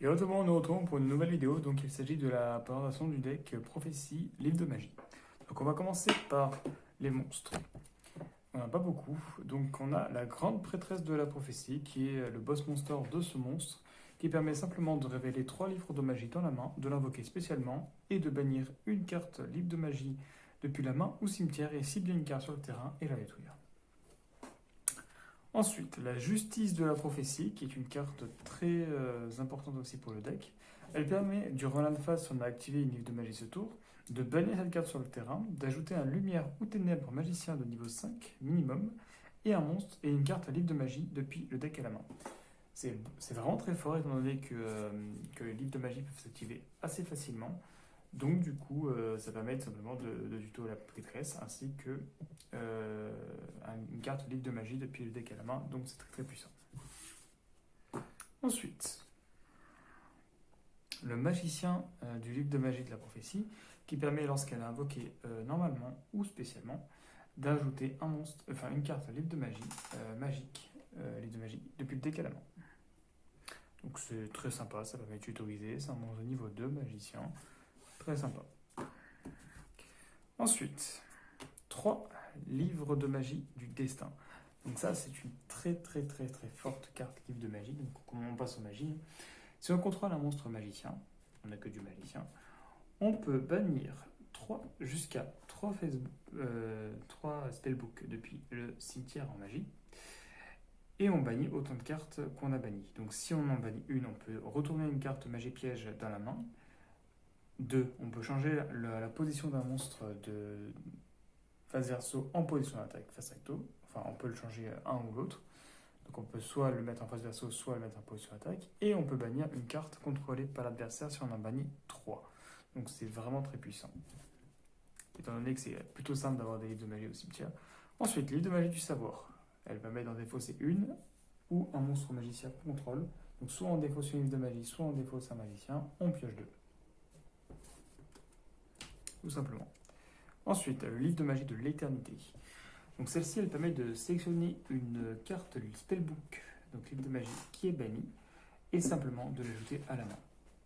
Et autrement, nous nous retrouvons pour une nouvelle vidéo. Donc, il s'agit de la présentation du deck Prophétie, livre de magie. Donc, on va commencer par les monstres. On n'a pas beaucoup. Donc, on a la grande prêtresse de la prophétie, qui est le boss monster de ce monstre, qui permet simplement de révéler 3 livres de magie dans la main, de l'invoquer spécialement et de bannir une carte livre de magie depuis la main ou cimetière et cibler une carte sur le terrain et la détruire. Ensuite, la justice de la prophétie, qui est une carte très importante aussi pour le deck. Elle permet, durant la phase, si on a activé une livre de magie ce tour, de bannir cette carte sur le terrain, d'ajouter un lumière ou ténèbres magicien de niveau 5 minimum, et un monstre et une carte à livre de magie depuis le deck à la main. C'est vraiment très fort étant donné que les livres de magie peuvent s'activer assez facilement. Donc du coup, ça permet simplement de tuto la prêtresse ainsi que euh, une carte livre de magie depuis le deck à la main. Donc c'est très très puissant. Ensuite, le magicien du livre de magie de la prophétie qui permet lorsqu'elle est invoquée normalement ou spécialement d'ajouter un monstre, enfin une carte livre de magie magique, livre de magie depuis le deck à la main. Donc c'est très sympa, ça permet de tutoriser, c'est un monstre de niveau 2 magicien, très sympa. Ensuite, 3 livres de magie du destin. Donc ça, c'est une très très très très forte carte livre de magie. Donc comment on passe aux magies. Si on contrôle un monstre magicien, on n'a que du magicien, on peut bannir 3 jusqu'à 3 spellbooks depuis le cimetière en magie. Et on bannit autant de cartes qu'on a bannies. Donc si on en bannit une, on peut retourner une carte magie piège dans la main. 2, on peut changer la position d'un monstre de face verso en position d'attaque face recto. Enfin, on peut le changer un ou l'autre. Donc on peut soit le mettre en face verso, soit le mettre en position d'attaque. Et on peut bannir une carte contrôlée par l'adversaire si on en bannit 3. Donc c'est vraiment très puissant. Étant donné que c'est plutôt simple d'avoir des livres de magie au cimetière. Ensuite, livre de magie du savoir. Elle permet d'en défausser une ou un monstre magicien contrôle. Donc soit on défausse une livre de magie, soit on défausse un magicien. On pioche 2. Tout simplement. Ensuite, le livre de magie de l'éternité. Donc celle-ci, elle permet de sélectionner une carte du spellbook, donc livre de magie, qui est bannie, et simplement de l'ajouter à la main.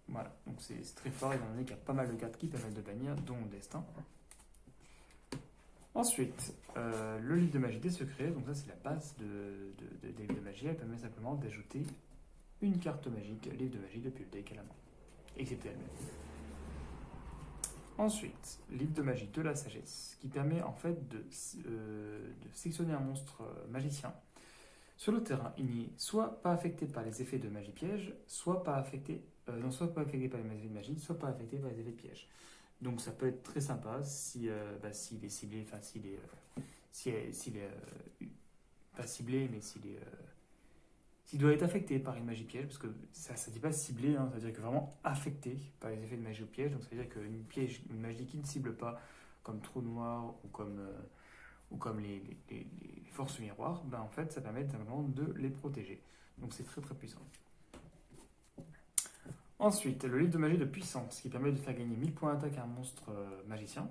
Voilà, donc c'est très fort, étant donné qu'il y a pas mal de cartes qui permettent de bannir, dont le destin. Ensuite, le livre de magie des secrets, donc ça c'est la base des livres de magie, elle permet simplement d'ajouter une carte magique, livre de magie depuis le deck à la main, excepté elle-même. Ensuite, livre de magie de la sagesse, qui permet en fait de sélectionner un monstre magicien. Sur le terrain, il n'est soit pas affecté par les effets de magie piège, soit pas affecté, soit pas affecté par les effets de magie, soit pas affecté par les effets de piège. Donc ça peut être très sympa s'il est ciblé, enfin s'il est pas ciblé, mais s'il doit être affecté par une magie piège, parce que ça ne dit pas ciblé, hein, ça veut dire que vraiment affecté par les effets de magie au piège, donc ça veut dire une magie qui ne cible pas, comme trou noir ou comme les forces miroirs, ben en fait ça permet vraiment de les protéger. Donc c'est très très puissant. Ensuite, le livre de magie de puissance, qui permet de faire gagner 1000 points d'attaque à un monstre magicien.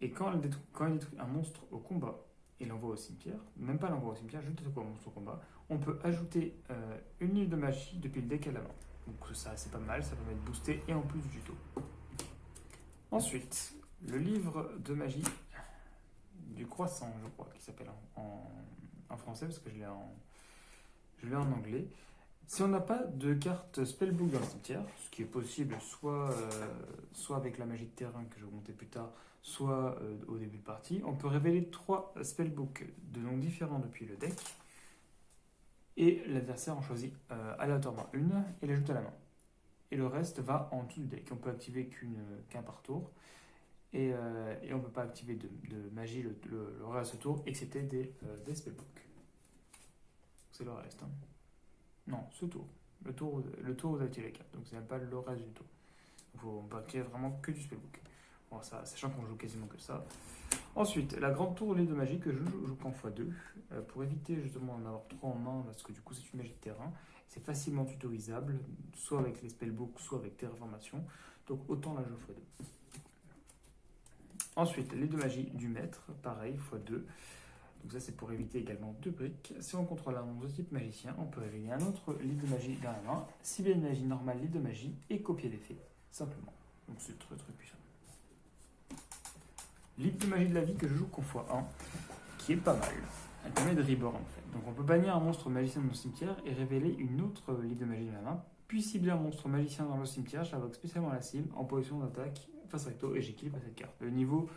Et quand il détruit un monstre au combat et l'envoie au cimetière, même pas l'envoie au cimetière, juste un monstre au combat, on peut ajouter une livre de magie depuis le deck à la main. Donc ça c'est pas mal, ça permet de booster et en plus du tuto. Ensuite, le livre de magie du croissant, je crois, qui s'appelle en français, parce que je l'ai en anglais. Si on n'a pas de carte spellbook dans le cimetière, ce qui est possible soit avec la magie de terrain que je vais vous montrer plus tard, soit au début de partie, on peut révéler 3 spellbooks de noms différents depuis le deck, et l'adversaire en choisit aléatoirement une et l'ajoute à la main. Et le reste va en dessous du deck. On peut activer qu'un par tour, et on ne peut pas activer de magie le reste du tour, excepté des spellbooks. C'est le reste. Hein. Non, ce tour. Le tour où vous activez les cartes. Donc c'est même pas le reste du tour. On peut activer vraiment que du spellbook. Bon, ça, sachant qu'on joue quasiment que ça. Ensuite, la grande tour de magie que je joue qu'en x2 pour éviter justement d'en avoir 3 en main parce que du coup c'est une magie de terrain. C'est facilement tutorisable, soit avec les spellbooks, soit avec terraformation. Donc autant la jouer x2. Ensuite, les 2 magies du maître, pareil, x2. Donc ça c'est pour éviter également 2 briques. Si on contrôle un monstre de type magicien, on peut révéler un autre livre de magie dans la main, cibler une magie normale, livre de magie, et copier l'effet, simplement. Donc c'est très très puissant. Livre de magie de la vie que je joue qu'en x1, qui est pas mal. Elle permet de reborn en fait. Donc on peut bannir un monstre magicien dans le cimetière et révéler une autre livre de magie dans la main, puis cibler un monstre magicien dans le cimetière, j'invoque spécialement la cible en position d'attaque face recto et j'équipe à cette carte. Le niveau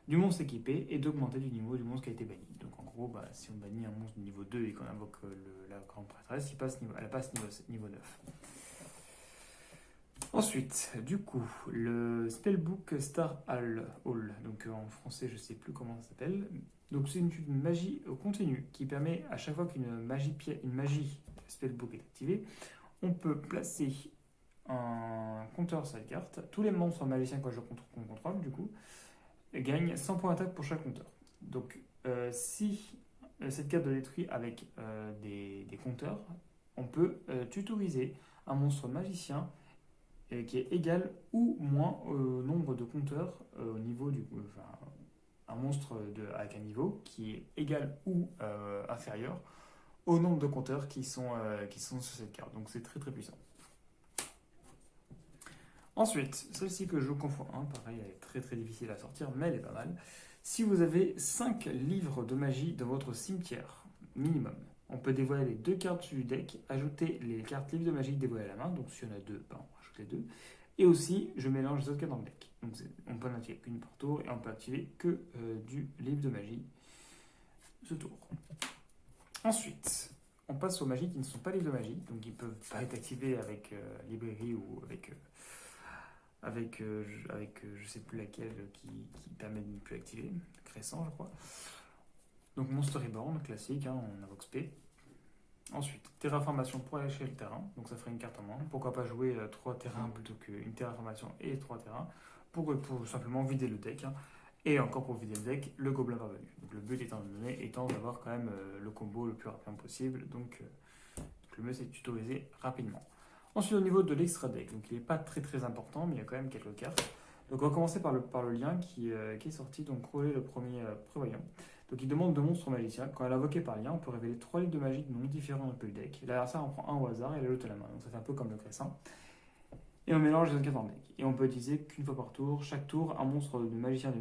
du monstre équipé et d'augmenter du niveau du monstre qui a été banni. Donc en gros, si on bannit un monstre de niveau 2 et qu'on invoque la grande prêtresse, elle passe niveau 9. Ensuite, du coup, le Spellbook Star Hall, donc en français je sais plus comment ça s'appelle, donc c'est une magie continue qui permet à chaque fois qu'une magie Spellbook est activée, on peut placer un compteur sur cette carte. Tous les monstres magiciens qu'on contrôle, du coup, gagnent 100 points d'attaque pour chaque compteur. Donc si cette carte est détruite avec des compteurs, on peut tutoriser un monstre magicien qui est égal ou moins au nombre de compteurs au niveau du... un monstre avec un niveau qui est égal ou inférieur au nombre de compteurs qui sont sur cette carte. Donc c'est très très puissant. Ensuite, celle-ci que je joue qu'en x1, pareil, elle est très très difficile à sortir, mais elle est pas mal. Si vous avez 5 livres de magie dans votre cimetière, minimum, on peut dévoiler les 2 cartes du deck, ajouter les cartes livres de magie dévoilées à la main, donc s'il y en a 2, on rajoute les 2. Et aussi, je mélange les autres cartes dans le deck. Donc on peut en activer qu'une par tour et on peut activer que du livre de magie ce tour. Ensuite, on passe aux magies qui ne sont pas livres de magie, donc ils ne peuvent pas être activés avec librairie ou avec je sais plus laquelle qui permet de ne plus activer, Crescent je crois. Donc Monster Reborn, classique, on invoque spé. Ensuite, terraformation pour aller chez le terrain, donc ça ferait une carte en moins. Pourquoi pas jouer 3 terrains plutôt qu'une terraformation et 3 terrains pour simplement vider le deck. Et encore pour vider le deck, le gobelin parvenu. Donc le but étant d'avoir quand même le combo le plus rapidement possible. Donc le mieux c'est de tutoriser rapidement. Ensuite au niveau de l'extra deck, donc il n'est pas très très important, mais il y a quand même quelques cartes. Donc on va commencer par le lien qui est sorti, donc Rolé le premier prévoyant. Donc il demande 2 monstres magiciens. Quand elle est invoquée par lien, on peut révéler 3 livres de magie de noms différents dans le deck. L'adversaire en prend un au hasard et l'autre à la main. Donc ça fait un peu comme le Crescent. Et on mélange les autres cartes dans le deck. Et on peut utiliser qu'une fois par tour. Chaque tour, un monstre de magicien de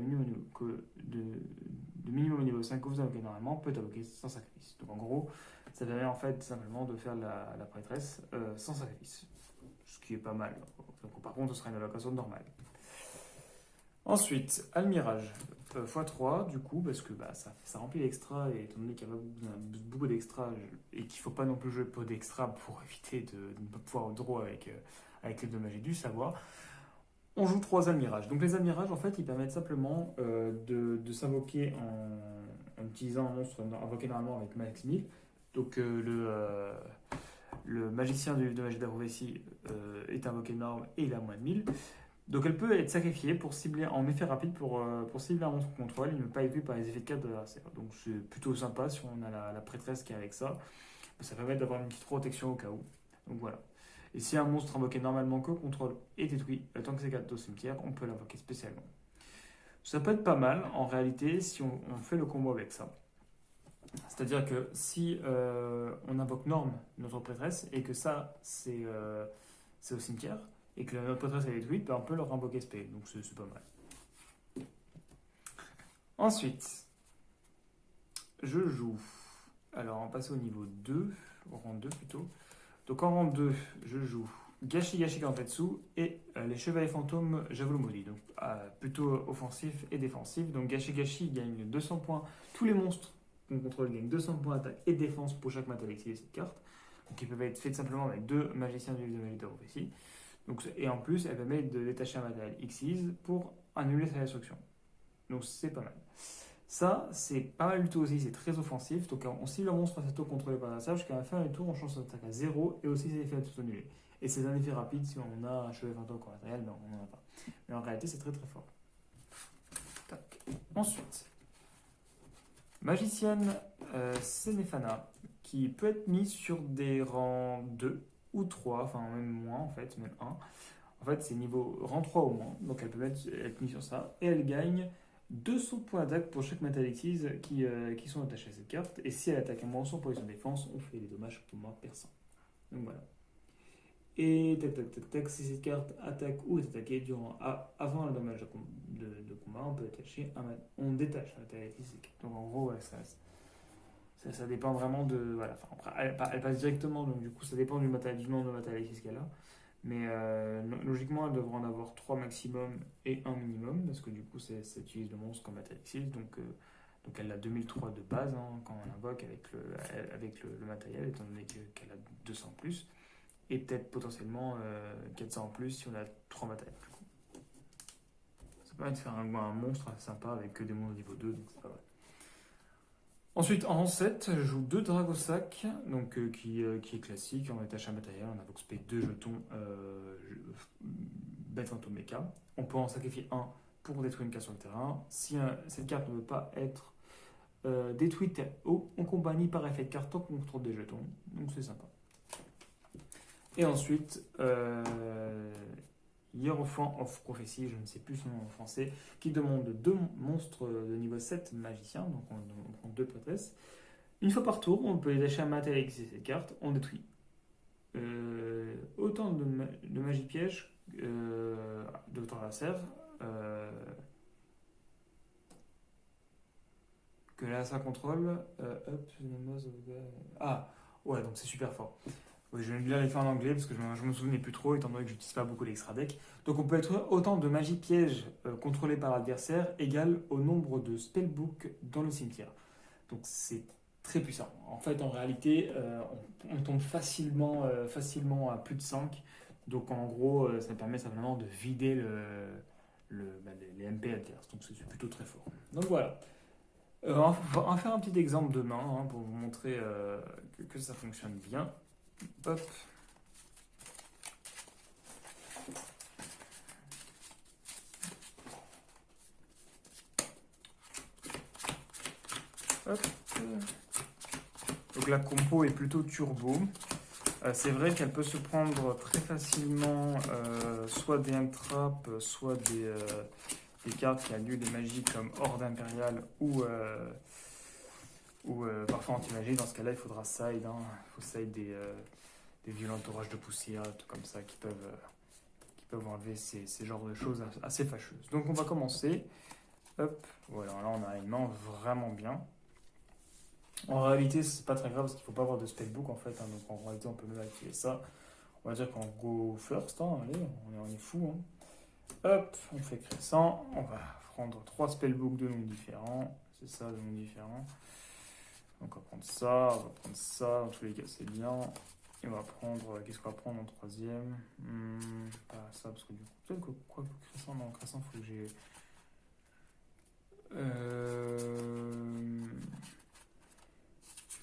minimum niveau 5 que vous invoquez normalement peut invoquer sans sacrifice. Donc en gros, ça permet en fait simplement de faire la prêtresse sans sacrifice. Ce qui est pas mal. Donc, par contre, ce sera une allocation normale. Ensuite, Almirage x3, du coup, parce que ça remplit l'extra, et étant donné qu'il y a beaucoup d'extra, et qu'il ne faut pas non plus jouer peu d'extra pour éviter de ne pas pouvoir draw avec les de magie du savoir, on joue 3 Almirages. Donc les Almirages, en fait, ils permettent simplement de s'invoquer en utilisant un monstre invoqué normalement avec max 1000. Donc le magicien de magie de la prophétie est invoqué norme et il a moins de 1000. Donc elle peut être sacrifiée pour cibler en effet rapide pour cibler un monstre qu'on contrôle et ne pas être vu par les effets de carte de l'adversaire. Donc c'est plutôt sympa si on a la prêtresse qui est avec ça. Ça permet d'avoir une petite protection au cas où. Donc voilà. Et si un monstre invoqué normalement que contrôle est détruit, tant que c'est cartes au cimetière, on peut l'invoquer spécialement. Ça peut être pas mal en réalité si on fait le combo avec ça. C'est-à-dire que si on invoque norme notre prêtresse et que ça c'est au cimetière, et que notre prêtresse est détruite, on peut leur invoquer SP, donc c'est pas mal. Ensuite, je joue. Alors, on passe au niveau 2, au rang 2 plutôt. Donc en rang 2, je joue Gashi Gashi Kantetsu et les Chevaliers Fantômes Javelot Maudit. Donc plutôt offensif et défensif. Donc Gashi Gashi gagne 200 points. Tous les monstres qu'on contrôle gagnent 200 points d'attaque et défense pour chaque matériel activé de cette carte. Donc ils peuvent être faits simplement avec 2 magiciens du livre de magie de prophétie. Donc, et en plus, elle permet de détacher un matériel Xyz pour annuler sa destruction. Donc c'est pas mal. Ça, c'est pas mal du tout aussi, c'est très offensif. Donc on cible un monstre face à tour contrôlé par l'adversaire, jusqu'à la fin du tour, on change son attaque à 0 et aussi ses effets à tout annuler. Et c'est un effet rapide si on a un chevalier fantôme comme matériel, mais on n'en a pas. Mais en réalité, c'est très très fort. Tac. Ensuite, magicienne Senefana, qui peut être mise sur des rangs 2 ou 3, enfin même moins en fait, même 1. En fait, c'est niveau rang 3 au moins, donc elle peut être mise sur ça. Et elle gagne 200 points d'attaque pour chaque Metallexis qui sont attachés à cette carte. Et si elle attaque un monstre en position de défense, on fait des dommages pour moins perçants. Donc voilà. Et tac tac tac tac, si cette carte attaque ou est attaquée avant le dommage de combat, on peut attacher on détache un Metallexis. Donc en gros, ouais, ça dépend vraiment de. Voilà. Enfin, après, elle passe directement, donc du coup, ça dépend du nombre de Metallexis qu'elle a. Mais logiquement, elle devrait en avoir 3 maximum et 1 minimum, parce que du coup, ça utilise le monstre comme Atalexis. Donc elle a 2003 de base quand on invoque avec le matériel, étant donné qu'elle a 200 en plus. Et peut-être potentiellement 400 en plus si on a 3 matériels. Du coup. Ça permet de faire un monstre assez sympa avec que des monstres niveau 2, donc c'est pas mal. Ensuite, en rang 7, je joue 2 Dragosac, donc, qui est classique. On attache un matériel, on invoque spé 2 jetons bête fantôme mecha. On peut en sacrifier un pour détruire une carte sur le terrain. Si cette carte ne veut pas être détruite, on combine par effet de carte tant qu'on contrôle des jetons. Donc c'est sympa. Et ensuite, Hierophant of Prophecy, je ne sais plus son nom en français, qui demande 2 monstres de niveau 7 magiciens, donc on prend 2 prêtresses. Une fois par tour, on peut les acheter un matériel avec cette carte, on détruit autant de magie piège de votre adversaire que là ça contrôle. Ah, ouais, donc c'est super fort. Oui, je vais bien les faire en anglais parce que je me souvenais plus trop étant donné que je n'utilise pas beaucoup l'extra deck. Donc on peut être autant de magie piège contrôlée par l'adversaire égal au nombre de spellbooks dans le cimetière. Donc c'est très puissant. En fait, en réalité, on tombe facilement à plus de 5. Donc en gros, ça permet simplement de vider les MP adverses. Donc c'est plutôt très fort. Donc voilà. On va faire un petit exemple demain pour vous montrer que ça fonctionne bien. Hop. Hop. Donc la compo est plutôt turbo. C'est vrai qu'elle peut se prendre très facilement soit des hand-traps, soit des cartes qui annulent des magies comme Horde Impériale ou parfois anti-magie. Dans ce cas-là, il faudra side. Il faut side des violents orages de poussière, tout comme ça, qui peuvent enlever ces genres de choses assez fâcheuses. Donc on va commencer. Hop, voilà, là on a une main vraiment bien. En réalité, c'est pas très grave parce qu'il ne faut pas avoir de spellbook en fait. Donc en réalité, on peut même activer ça. On va dire qu'on go first. Allez, on est fou. Hop, on fait crescent. On va prendre 3 spellbooks de noms différents. C'est ça, de noms différents. Donc on va prendre ça, on va prendre ça. Dans tous les cas, c'est bien. Et on va prendre. Qu'est-ce qu'on va prendre en troisième? Pas ça, parce que du coup. Peut-être que quoi que crescent, non, crescent, il faut que j'ai.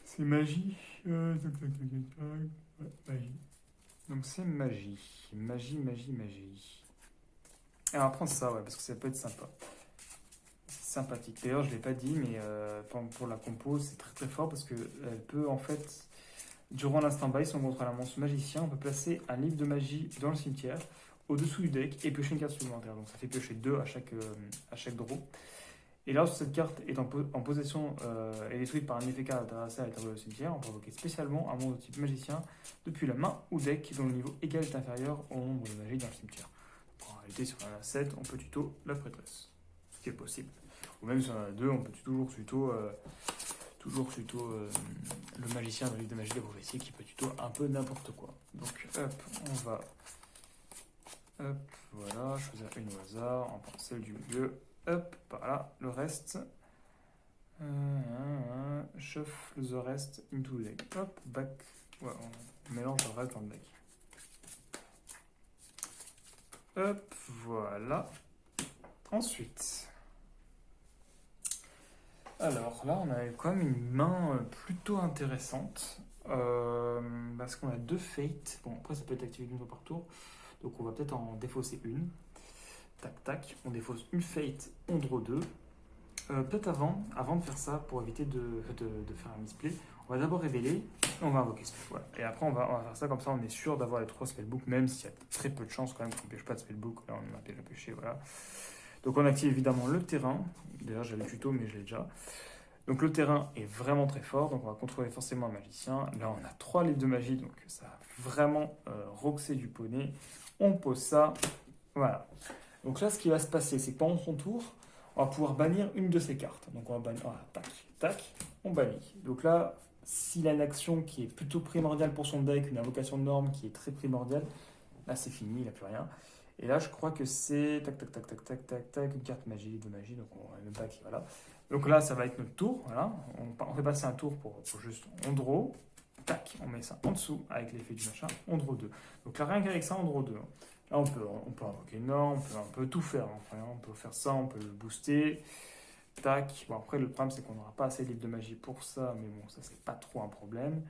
C'est magie. Ouais, magie. Donc c'est magie. Magie. Et on va prendre ça, ouais, parce que ça peut être sympa. C'est sympathique. D'ailleurs, je ne l'ai pas dit, mais pour la compo, c'est très très fort parce qu'elle peut en fait, durant l'instant by, si on contrôle un monstre magicien, on peut placer un livre de magie dans le cimetière, au-dessous du deck, et piocher une carte supplémentaire. Donc ça fait piocher 2 à chaque draw. Et lorsque cette carte est en possession et détruite par un effet carte adversaire à l'intérieur du cimetière, on peut invoquer spécialement un monstre de type magicien depuis la main ou deck dont le niveau égal est inférieur au nombre de magie dans le cimetière. En réalité, si on en a 7, on peut tuto la prêtresse, ce qui est possible. Ou même si on en a 2, on peut toujours tuto le magicien dans le livre de magie de la prophétie qui peut tuto un peu n'importe quoi. Donc hop, on va voilà, choisir une au hasard, on prend celle du milieu. Hop, voilà, le reste. Shuffle the rest into the deck. Hop, back. Ouais, on mélange le reste dans le deck. Hop, voilà. Ensuite. Alors là, on a quand même une main plutôt intéressante. Parce qu'on a 2 fates. Bon, après, ça peut être activé une fois par tour. Donc on va peut-être en défausser une. Tac, tac. On défausse une fate, on draw 2. Peut-être avant de faire ça, pour éviter de faire un misplay, on va d'abord révéler et on va invoquer spell. Voilà. Et après, on va faire ça comme ça, on est sûr d'avoir les 3 spellbooks, même s'il y a très peu de chances quand même qu'on ne pioche pas de spellbook. Là, on a déjà pioché, voilà. Donc on active évidemment le terrain. D'ailleurs j'avais le tuto mais je l'ai déjà. Donc le terrain est vraiment très fort, donc on va contrôler forcément un magicien. Là on a 3 livres de magie, donc ça a vraiment roxé du poney. On pose ça, voilà. Donc là ce qui va se passer, c'est que pendant son tour, on va pouvoir bannir une de ses cartes. Donc on va bannir, voilà, tac, tac, on bannit. Donc là, s'il a une action qui est plutôt primordiale pour son deck, une invocation de norme qui est très primordiale, là c'est fini, il n'a plus rien. Et là je crois que c'est tac, tac, tac, tac, tac, tac, tac, une carte magie, de magie, donc on va même pas qui, voilà. Donc là, ça va être notre tour. Voilà. On fait passer un tour pour juste on draw. Tac, on met ça en dessous avec l'effet du machin. On draw 2. Donc là, rien qu'avec ça, on draw 2. Là, on peut invoquer une norme, on peut tout faire. Enfin, on peut faire ça, on peut le booster. Tac. Bon, après, le problème, c'est qu'on n'aura pas assez de livres de magie pour ça. Mais bon, ça, c'est pas trop un problème.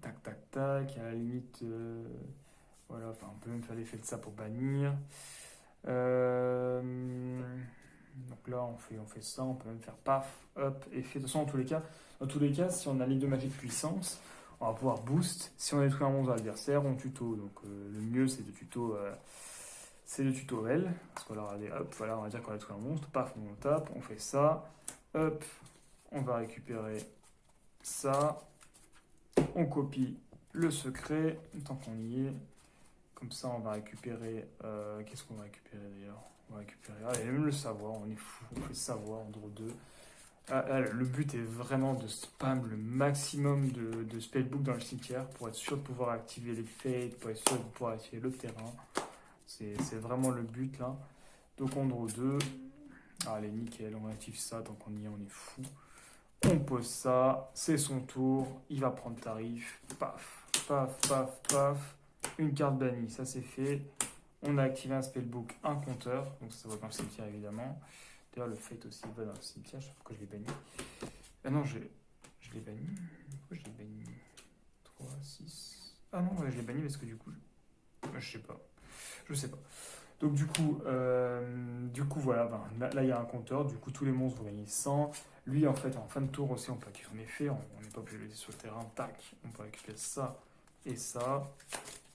Tac, tac, tac. À la limite, voilà. Enfin, on peut même faire l'effet de ça pour bannir. Donc là, on fait ça, on peut même faire paf, hop, effet. De toute façon, dans tous les cas, si on a ligne de magie de puissance, on va pouvoir boost. Si on détruit un monstre adversaire, on tuto. Donc le mieux, c'est de tuto L. Parce qu'on va regarder, hop, voilà, on va dire qu'on a détruit un monstre, paf, on tape, on fait ça, hop, on va récupérer ça, on copie le secret, tant qu'on y est. Comme ça, on va récupérer. Qu'est-ce qu'on va récupérer d'ailleurs? On va récupérer. Ah, et même le savoir, on est fou. On fait savoir en draw 2. Le but est vraiment de spam le maximum de spellbook dans le cimetière pour être sûr de pouvoir activer les fates, pour être sûr de pouvoir activer le terrain. C'est vraiment le but là. Donc on draw 2. Allez, nickel, on active ça tant qu'on y est, on est fou. On pose ça, c'est son tour, il va prendre tarif. Paf, paf, paf, paf. Une carte bannie, ça c'est fait. On a activé un spellbook, un compteur, donc ça va dans le cimetière évidemment. D'ailleurs, le fate aussi va dans le cimetière, je sais pas pourquoi je l'ai banni. Ah non, je l'ai banni. Pourquoi je l'ai banni? 3, 6. Ah non, ouais, je l'ai banni parce que du coup, je sais pas. Je sais pas. Donc du coup voilà, ben, là il y a un compteur, du coup tous les monstres vont gagner 100. Lui en fait en fin de tour aussi on peut activer son effet, on n'est pas obligé de le laisser sur le terrain, tac, on peut récupérer ça et ça.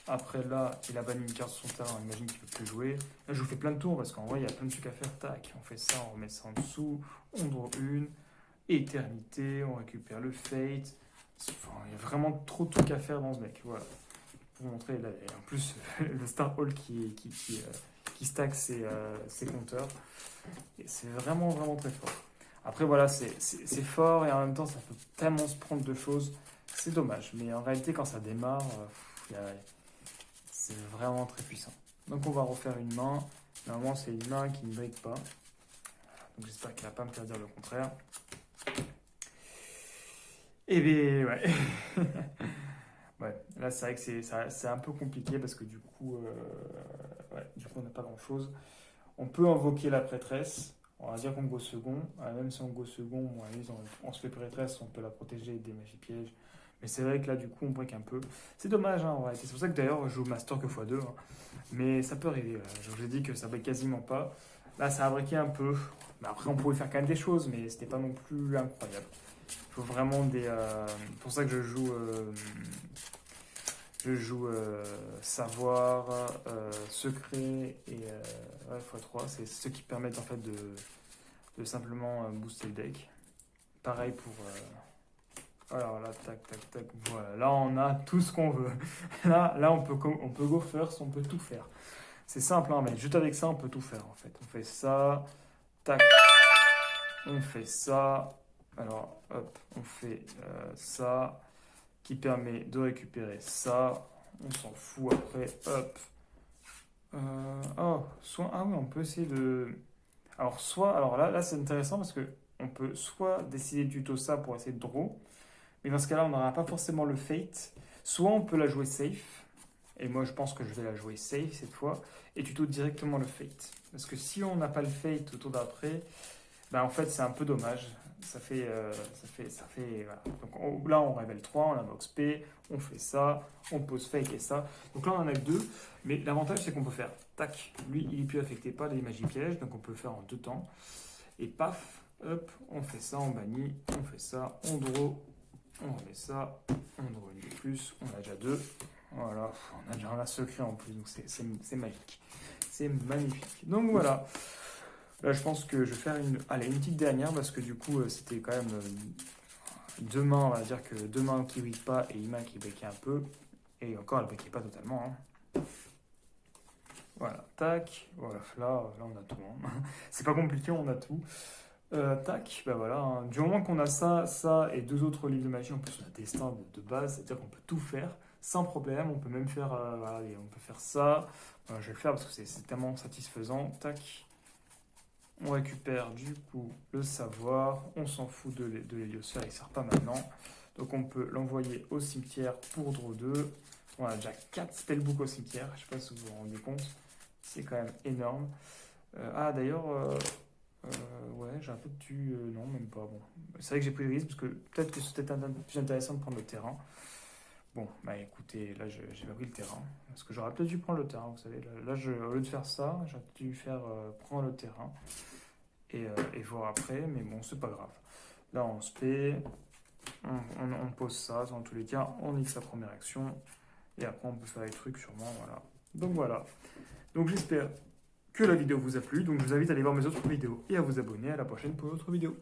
Après là, il a banni une carte sur son terrain, on imagine qu'il ne peut plus jouer. Là, je vous fais plein de tours parce qu'en vrai, il y a plein de trucs à faire. Tac, on fait ça, on remet ça en dessous, on draw une, éternité, on récupère le fate. Enfin, il y a vraiment trop de trucs à faire dans ce deck. Voilà. Pour vous montrer, là, et en plus, le Star Hall qui stack ses compteurs. Et c'est vraiment, vraiment très fort. Après, voilà, c'est fort et en même temps, ça peut tellement se prendre de choses. C'est dommage. Mais en réalité, quand ça démarre, c'est vraiment très puissant. Donc on va refaire une main. Normalement c'est une main qui ne break pas. Donc j'espère qu'elle ne va pas me faire dire le contraire. Et bien ouais. Ouais, là c'est vrai que c'est un peu compliqué parce que du coup on n'a pas grand chose. On peut invoquer la prêtresse. On va dire qu'on go second. Même si on go second, on se fait prêtresse, on peut la protéger des magies pièges. Mais c'est vrai que là, du coup, on break un peu. C'est dommage, hein, en vrai. C'est pour ça que d'ailleurs, je joue Master que x2. Hein. Mais ça peut arriver. Je vous ai dit que ça break quasiment pas. Là, ça a breaké un peu. Mais après, on pouvait faire quand même des choses, mais c'était pas non plus incroyable. Il faut vraiment des. C'est pour ça que je joue savoir, secret et x3. C'est ce qui permettent en fait de simplement booster le deck. Pareil pour. Alors là, tac, tac, tac, voilà. Là, on a tout ce qu'on veut. Là on peut go first, on peut tout faire. C'est simple, hein, mais juste avec ça, on peut tout faire, en fait. On fait ça, tac, on fait ça. Alors, hop, on fait ça, qui permet de récupérer ça. On s'en fout après, hop. Ah oui, on peut essayer de... Alors là c'est intéressant parce que on peut soit décider de tuto ça pour essayer de draw, mais dans ce cas-là, on n'aura pas forcément le fate. Soit on peut la jouer safe, et moi je pense que je vais la jouer safe cette fois, et tuto directement le fate. Parce que si on n'a pas le fate au tour d'après, ben en fait c'est un peu dommage. Ça fait voilà. Donc là on révèle 3, on invoque P, on fait ça, on pose fake et ça. Donc là on en a que 2, mais l'avantage c'est qu'on peut faire tac, lui il est plus affecté par les magies pièges, donc on peut le faire en 2 temps. Et paf, hop, on fait ça, on bannit, on fait ça, on draw. On remet ça, on draw une de plus, on a déjà 2. Voilà, on a déjà un secret en plus, donc c'est magique. C'est magnifique. Donc voilà. Là, je pense que je vais faire allez, une petite dernière parce que du coup, c'était quand même demain, on va dire que demain qui brille pas et Ima qui brillait un peu. Et encore, elle brillait pas totalement, hein. Voilà, tac. Voilà, là on a tout, hein. C'est pas compliqué, on a tout. Tac, bah voilà, hein. Du moment qu'on a ça et deux autres livres de magie, en plus on a destin de base, c'est-à-dire qu'on peut tout faire sans problème. On peut même faire, voilà, allez, on peut faire ça. Voilà, je vais le faire parce que c'est tellement satisfaisant. Tac. On récupère du coup le savoir, on s'en fout de l'héliosphère, il ne sert pas maintenant. Donc on peut l'envoyer au cimetière pour draw 2. On a déjà 4 spellbooks au cimetière, je ne sais pas si vous vous rendez compte, c'est quand même énorme. D'ailleurs, ouais, j'ai un peu dû... non, même pas, bon. C'est vrai que j'ai pris le risque parce que peut-être que c'était plus intéressant de prendre le terrain. Bon, bah écoutez, là j'ai pas pris le terrain, parce que j'aurais peut-être dû prendre le terrain, vous savez. Au lieu de faire ça, j'aurais dû faire prendre le terrain et voir après, mais bon, c'est pas grave. Là, on se paie, on pose ça, dans tous les cas, on nique sa première action, et après on peut faire les trucs sûrement, voilà. Donc voilà. Donc j'espère que la vidéo vous a plu, donc je vous invite à aller voir mes autres vidéos et à vous abonner à la prochaine pour une autre vidéo.